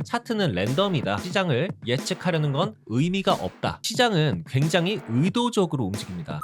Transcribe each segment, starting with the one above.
차트는 랜덤이다. 시장을 예측하려는 건 의미가 없다. 시장은 굉장히 의도적으로 움직입니다.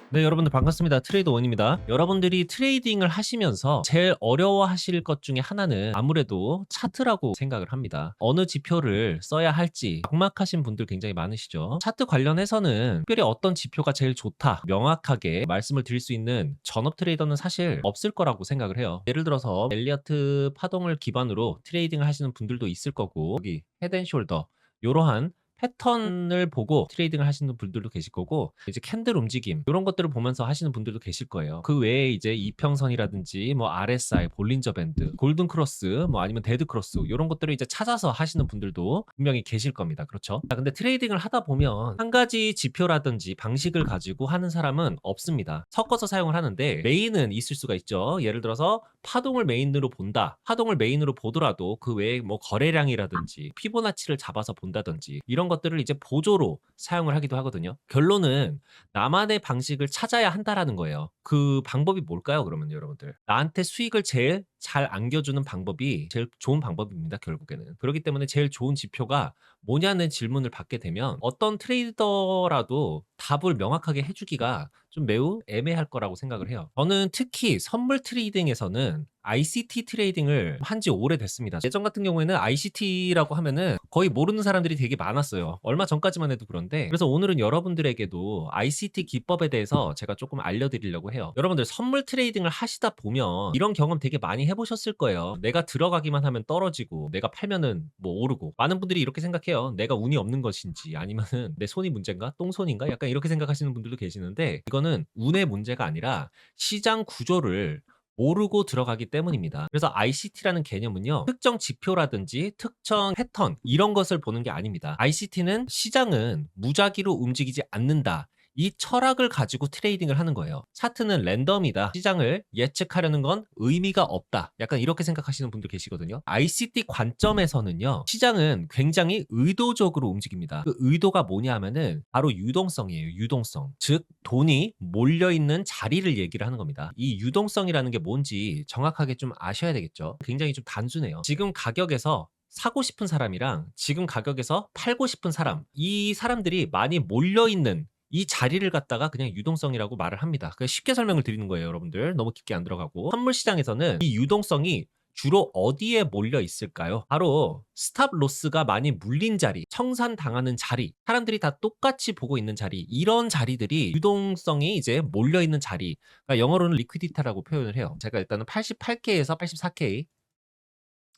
네, 여러분들 반갑습니다. 트레이더 원입니다. 여러분들이 트레이딩을 하시면서 제일 어려워하실 것 중에 하나는 아무래도 차트라고 생각을 합니다. 어느 지표를 써야 할지 막막하신 분들 굉장히 많으시죠. 차트 관련해서는 특별히 어떤 지표가 제일 좋다, 명확하게 말씀을 드릴 수 있는 전업 트레이더는 사실 없을 거라고 생각을 해요. 예를 들어서 엘리어트 파동을 기반으로 트레이딩을 하시는 분들도 있을 거고, 여기 헤드앤숄더 이러한 패턴을 보고 트레이딩을 하시는 분들도 계실 거고, 이제 캔들 움직임 이런 것들을 보면서 하시는 분들도 계실 거예요. 그 외에 이제 이평선이라든지 뭐 RSI, 볼린저 밴드, 골든 크로스, 뭐 아니면 데드 크로스 이런 것들을 이제 찾아서 하시는 분들도 분명히 계실 겁니다. 그렇죠? 자, 근데 트레이딩을 하다 보면 한 가지 지표라든지 방식을 가지고 하는 사람은 없습니다. 섞어서 사용을 하는데 메인은 있을 수가 있죠. 예를 들어서 파동을 메인으로 본다. 파동을 메인으로 보더라도 그 외에 뭐 거래량이라든지 피보나치를 잡아서 본다든지 이런 것들을 이제 보조로 사용을 하기도 하거든요. 결론은 나만의 방식을 찾아야 한다라는 거예요. 그 방법이 뭘까요, 그러면 여러분들? 나한테 수익을 제일 잘 안겨주는 방법이 제일 좋은 방법입니다, 결국에는. 그렇기 때문에 제일 좋은 지표가 뭐냐는 질문을 받게 되면 어떤 트레이더라도 답을 명확하게 해주기가 좀 매우 애매할 거라고 생각을 해요. 저는 특히 선물 트레이딩에서는 ICT 트레이딩을 한 지 오래됐습니다. 예전 같은 경우에는 ICT라고 하면은 거의 모르는 사람들이 되게 많았어요. 얼마 전까지만 해도 그런데. 그래서 오늘은 여러분들에게도 ICT 기법에 대해서 제가 조금 알려드리려고 해요. 여러분들 선물 트레이딩을 하시다 보면 이런 경험 되게 많이 해보셨을 거예요. 내가 들어가기만 하면 떨어지고 내가 팔면은 뭐 오르고, 많은 분들이 이렇게 생각해요. 내가 운이 없는 것인지 아니면은 내 손이 문제인가? 똥손인가? 약간 이렇게 생각하시는 분들도 계시는데, 이거는 운의 문제가 아니라 시장 구조를 모르고 들어가기 때문입니다. 그래서 ICT라는 개념은요, 특정 지표라든지 특정 패턴 이런 것을 보는 게 아닙니다. ICT는 시장은 무작위로 움직이지 않는다, 이 철학을 가지고 트레이딩을 하는 거예요. 차트는 랜덤이다. 시장을 예측하려는 건 의미가 없다. 약간 이렇게 생각하시는 분들 계시거든요. ICT 관점에서는요, 시장은 굉장히 의도적으로 움직입니다. 그 의도가 뭐냐 하면은 바로 유동성이에요. 유동성. 즉, 돈이 몰려있는 자리를 얘기를 하는 겁니다. 이 유동성이라는 게 뭔지 정확하게 좀 아셔야 되겠죠. 굉장히 좀 단순해요. 지금 가격에서 사고 싶은 사람이랑 지금 가격에서 팔고 싶은 사람, 이 사람들이 많이 몰려있는 이 자리를 갖다가 그냥 유동성이라고 말을 합니다. 그냥 쉽게 설명을 드리는 거예요, 여러분들. 너무 깊게 안 들어가고. 선물 시장에서는 이 유동성이 주로 어디에 몰려 있을까요? 바로 스탑 로스가 많이 물린 자리, 청산당하는 자리, 사람들이 다 똑같이 보고 있는 자리, 이런 자리들이 유동성이 이제 몰려 있는 자리. 그러니까 영어로는 리퀴디타라고 표현을 해요. 제가 일단은 88K에서 84K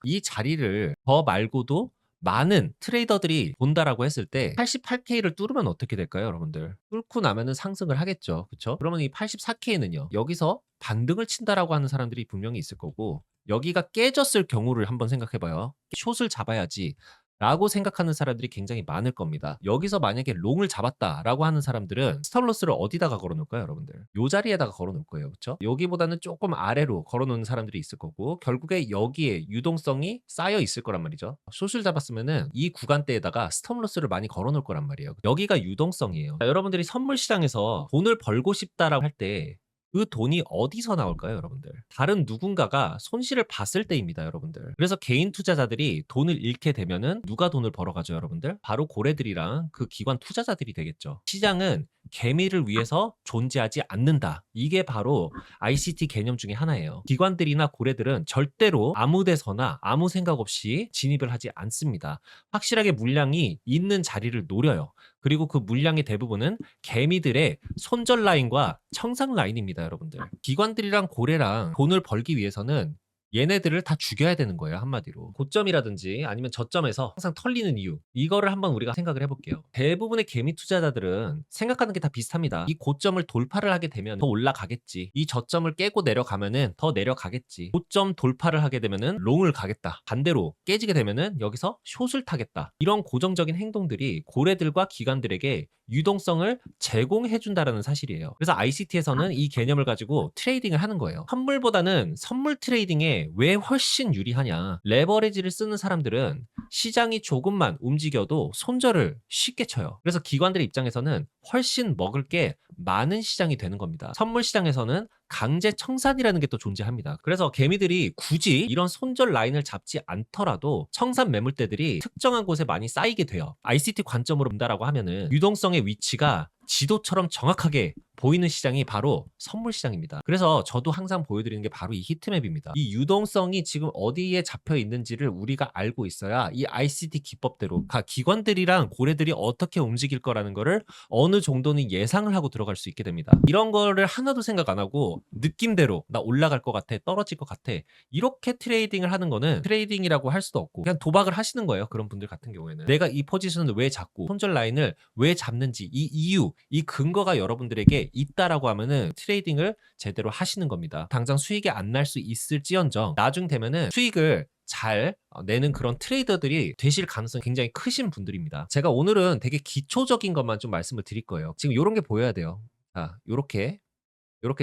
이 자리를 더 말고도 많은 트레이더들이 본다라고 했을 때 88K를 뚫으면 어떻게 될까요, 여러분들? 뚫고 나면은 상승을 하겠죠. 그쵸? 그러면 이 84K는요, 여기서 반등을 친다라고 하는 사람들이 분명히 있을 거고, 여기가 깨졌을 경우를 한번 생각해 봐요. 숏을 잡아야지 라고 생각하는 사람들이 굉장히 많을 겁니다. 여기서 만약에 롱을 잡았다라고 하는 사람들은 스톱로스를 어디다가 걸어 놓을까요, 여러분들? 요 자리에다가 걸어 놓을 거예요. 그쵸? 여기보다는 조금 아래로 걸어 놓는 사람들이 있을 거고, 결국에 여기에 유동성이 쌓여 있을 거란 말이죠. 숏을 잡았으면은 이 구간대에다가 스톱로스를 많이 걸어 놓을 거란 말이에요. 여기가 유동성이에요. 자, 여러분들이 선물 시장에서 돈을 벌고 싶다라고 할 때 그 돈이 어디서 나올까요, 여러분들? 다른 누군가가 손실을 봤을 때입니다, 여러분들. 그래서 개인 투자자들이 돈을 잃게 되면은 누가 돈을 벌어가죠, 여러분들? 바로 고래들이랑 그 기관 투자자들이 되겠죠. 시장은 개미를 위해서 존재하지 않는다. 이게 바로 ICT 개념 중에 하나예요. 기관들이나 고래들은 절대로 아무 데서나 아무 생각 없이 진입을 하지 않습니다. 확실하게 물량이 있는 자리를 노려요. 그리고 그 물량의 대부분은 개미들의 손절 라인과 청산 라인입니다, 여러분들. 기관들이랑 고래랑 돈을 벌기 위해서는 얘네들을 다 죽여야 되는 거예요, 한마디로. 고점이라든지 아니면 저점에서 항상 털리는 이유, 이거를 한번 우리가 생각을 해볼게요. 대부분의 개미 투자자들은 생각하는 게 다 비슷합니다. 이 고점을 돌파를 하게 되면 더 올라가겠지. 이 저점을 깨고 내려가면은 더 내려가겠지. 고점 돌파를 하게 되면은 롱을 가겠다. 반대로 깨지게 되면은 여기서 숏을 타겠다. 이런 고정적인 행동들이 고래들과 기관들에게 유동성을 제공해준다라는 사실이에요. 그래서 ICT에서는 이 개념을 가지고 트레이딩을 하는 거예요. 선물보다는 선물 트레이딩에 왜 훨씬 유리하냐? 레버리지를 쓰는 사람들은 시장이 조금만 움직여도 손절을 쉽게 쳐요. 그래서 기관들의 입장에서는 훨씬 먹을 게 많은 시장이 되는 겁니다. 선물 시장에서는 강제 청산이라는 게 또 존재합니다. 그래서 개미들이 굳이 이런 손절 라인을 잡지 않더라도 청산 매물대들이 특정한 곳에 많이 쌓이게 돼요. ICT 관점으로 본다라고 하면은 유동성의 위치가 지도처럼 정확하게 보이는 시장이 바로 선물 시장입니다. 그래서 저도 항상 보여드리는 게 바로 이 히트맵입니다. 이 유동성이 지금 어디에 잡혀 있는지를 우리가 알고 있어야 이 ICT 기법대로 기관들이랑 고래들이 어떻게 움직일 거라는 거를 어느 정도는 예상을 하고 들어갈 수 있게 됩니다. 이런 거를 하나도 생각 안 하고 느낌대로 나 올라갈 것 같아, 떨어질 것 같아, 이렇게 트레이딩을 하는 거는 트레이딩이라고 할 수도 없고 그냥 도박을 하시는 거예요. 그런 분들 같은 경우에는 내가 이 포지션을 왜 잡고 손절 라인을 왜 잡는지 이 이유, 이 근거가 여러분들에게 있다라고 하면은 트레이딩을 제대로 하시는 겁니다. 당장 수익이 안 날 수 있을지언정 나중 되면은 수익을 잘 내는 그런 트레이더들이 되실 가능성이 굉장히 크신 분들입니다. 제가 오늘은 되게 기초적인 것만 좀 말씀을 드릴 거예요. 지금 이런 게 보여야 돼요. 자, 요렇게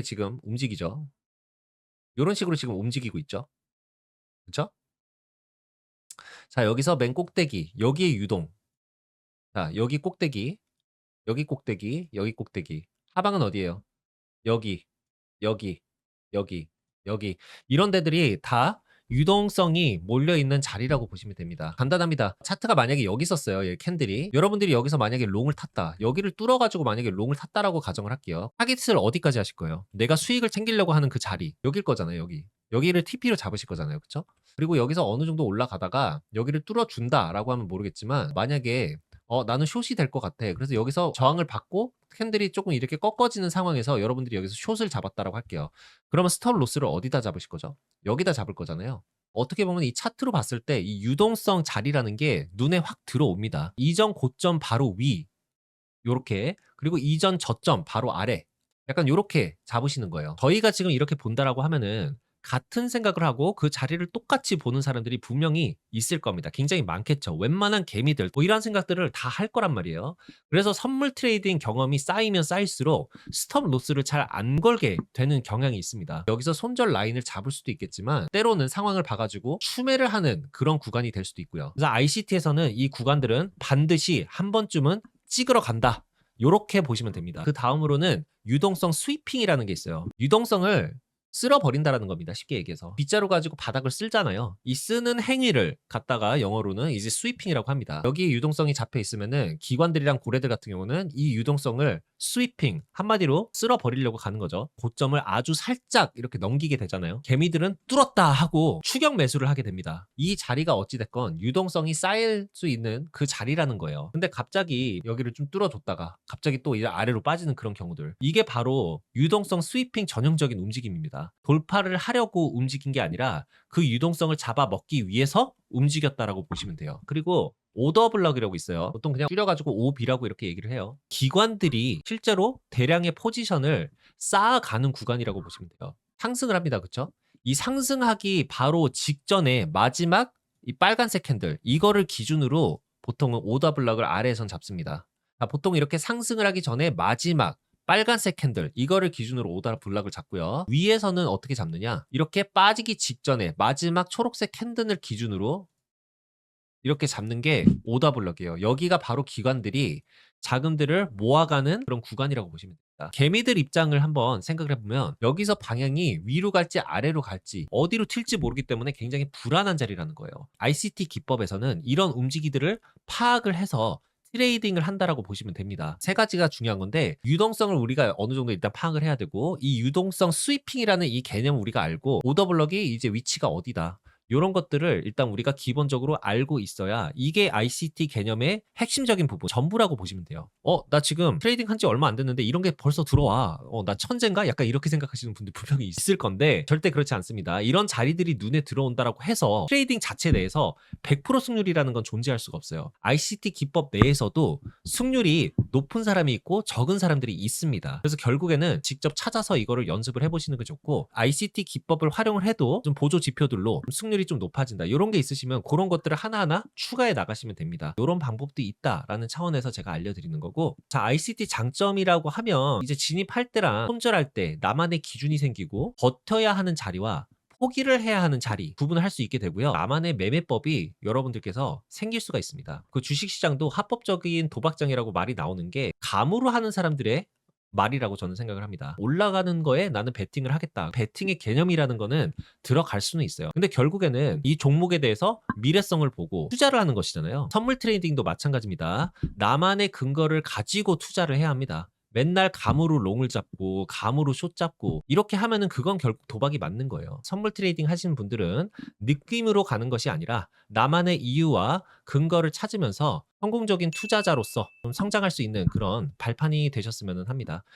지금 움직이죠. 요런 식으로 지금 움직이고 있죠. 그쵸? 자, 여기서 맨 꼭대기, 여기에 유동. 자, 여기 꼭대기, 여기 꼭대기, 여기 꼭대기. 하방은 어디예요? 여기, 여기, 여기, 여기. 이런 데들이 다 유동성이 몰려있는 자리라고 보시면 됩니다. 간단합니다. 차트가 만약에 여기 있었어요. 이 캔들이. 여러분들이 여기서 만약에 롱을 탔다. 여기를 뚫어가지고 만약에 롱을 탔다라고 가정을 할게요. 타깃을 어디까지 하실 거예요? 내가 수익을 챙기려고 하는 그 자리. 여길 거잖아요. 여기. 여기를 TP로 잡으실 거잖아요. 그쵸? 그리고 여기서 어느 정도 올라가다가 여기를 뚫어준다라고 하면 모르겠지만 만약에 나는 숏이 될 것 같아. 그래서 여기서 저항을 받고 캔들이 조금 이렇게 꺾어지는 상황에서 여러분들이 여기서 숏을 잡았다라고 할게요. 그러면 스톱 로스를 어디다 잡으실 거죠? 여기다 잡을 거잖아요. 어떻게 보면 이 차트로 봤을 때 이 유동성 자리라는 게 눈에 확 들어옵니다. 이전 고점 바로 위, 요렇게. 그리고 이전 저점 바로 아래. 약간 요렇게 잡으시는 거예요. 저희가 지금 이렇게 본다라고 하면은 같은 생각을 하고 그 자리를 똑같이 보는 사람들이 분명히 있을 겁니다. 굉장히 많겠죠. 웬만한 개미들 뭐 이런 생각들을 다 할 거란 말이에요. 그래서 선물 트레이딩 경험이 쌓이면 쌓일수록 스톱 로스를 잘 안 걸게 되는 경향이 있습니다. 여기서 손절 라인을 잡을 수도 있겠지만 때로는 상황을 봐가지고 추매를 하는 그런 구간이 될 수도 있고요. 그래서 ICT에서는 이 구간들은 반드시 한 번쯤은 찍으러 간다. 요렇게 보시면 됩니다. 그 다음으로는 유동성 스위핑이라는 게 있어요. 유동성을 쓸어버린다라는 겁니다. 쉽게 얘기해서. 빗자루 가지고 바닥을 쓸잖아요. 이 쓰는 행위를 갖다가 영어로는 이제 스위핑이라고 합니다. 여기에 유동성이 잡혀 있으면은 기관들이랑 고래들 같은 경우는 이 유동성을 스위핑, 한마디로 쓸어버리려고 가는 거죠. 고점을 아주 살짝 이렇게 넘기게 되잖아요. 개미들은 뚫었다 하고 추격 매수를 하게 됩니다. 이 자리가 어찌됐건 유동성이 쌓일 수 있는 그 자리라는 거예요. 근데 갑자기 여기를 좀 뚫어줬다가 갑자기 또 아래로 빠지는 그런 경우들. 이게 바로 유동성 스위핑 전형적인 움직임입니다. 돌파를 하려고 움직인 게 아니라 그 유동성을 잡아먹기 위해서 움직였다라고 보시면 돼요. 그리고 오더 블럭이라고 있어요. 보통 그냥 줄여가지고 OB라고 이렇게 얘기를 해요. 기관들이 실제로 대량의 포지션을 쌓아가는 구간이라고 보시면 돼요. 상승을 합니다. 그쵸? 이 상승하기 바로 직전에 마지막 이 빨간색 캔들 이거를 기준으로 보통은 오더 블럭을 아래에선 잡습니다. 보통 이렇게 상승을 하기 전에 마지막 빨간색 캔들 이거를 기준으로 오더 블럭을 잡고요. 위에서는 어떻게 잡느냐? 이렇게 빠지기 직전에 마지막 초록색 캔들을 기준으로 이렇게 잡는 게 오더 블럭이에요. 여기가 바로 기관들이 자금들을 모아가는 그런 구간이라고 보시면 됩니다. 개미들 입장을 한번 생각을 해보면 여기서 방향이 위로 갈지 아래로 갈지 어디로 튈지 모르기 때문에 굉장히 불안한 자리라는 거예요. ICT 기법에서는 이런 움직이들을 파악을 해서 트레이딩을 한다라고 보시면 됩니다. 세 가지가 중요한 건데 유동성을 우리가 어느 정도 일단 파악을 해야 되고 이 유동성 스위핑이라는 이 개념을 우리가 알고 오더 블럭이 이제 위치가 어디다. 이런 것들을 일단 우리가 기본적으로 알고 있어야 이게 ICT 개념의 핵심적인 부분 전부라고 보시면 돼요. 나 지금 트레이딩 한지 얼마 안 됐는데 이런 게 벌써 들어와. 나 천재인가? 약간 이렇게 생각하시는 분들 분명히 있을 건데 절대 그렇지 않습니다. 이런 자리들이 눈에 들어온다라고 해서 트레이딩 자체 내에서 100% 승률이라는 건 존재할 수가 없어요. ICT 기법 내에서도 승률이 높은 사람이 있고 적은 사람들이 있습니다. 그래서 결국에는 직접 찾아서 이거를 연습을 해보시는 게 좋고 ICT 기법을 활용을 해도 좀 보조 지표들로 승률이 좀 높아진다. 이런 게 있으시면 그런 것들을 하나하나 추가해 나가시면 됩니다. 이런 방법도 있다라는 차원에서 제가 알려드리는 거고 자 ICT 장점이라고 하면 이제 진입할 때랑 손절할 때 나만의 기준이 생기고 버텨야 하는 자리와 포기를 해야 하는 자리 구분을 할 수 있게 되고요. 나만의 매매법이 여러분들께서 생길 수가 있습니다. 그 주식시장도 합법적인 도박장이라고 말이 나오는 게 감으로 하는 사람들의 말이라고 저는 생각을 합니다. 올라가는 거에 나는 베팅을 하겠다. 베팅의 개념이라는 거는 들어갈 수는 있어요. 근데 결국에는 이 종목에 대해서 미래성을 보고 투자를 하는 것이잖아요. 선물 트레이딩도 마찬가지입니다. 나만의 근거를 가지고 투자를 해야 합니다. 맨날 감으로 롱을 잡고 감으로 숏 잡고 이렇게 하면은 그건 결국 도박이 맞는 거예요. 선물 트레이딩 하시는 분들은 느낌으로 가는 것이 아니라 나만의 이유와 근거를 찾으면서 성공적인 투자자로서 좀 성장할 수 있는 그런 발판이 되셨으면 합니다.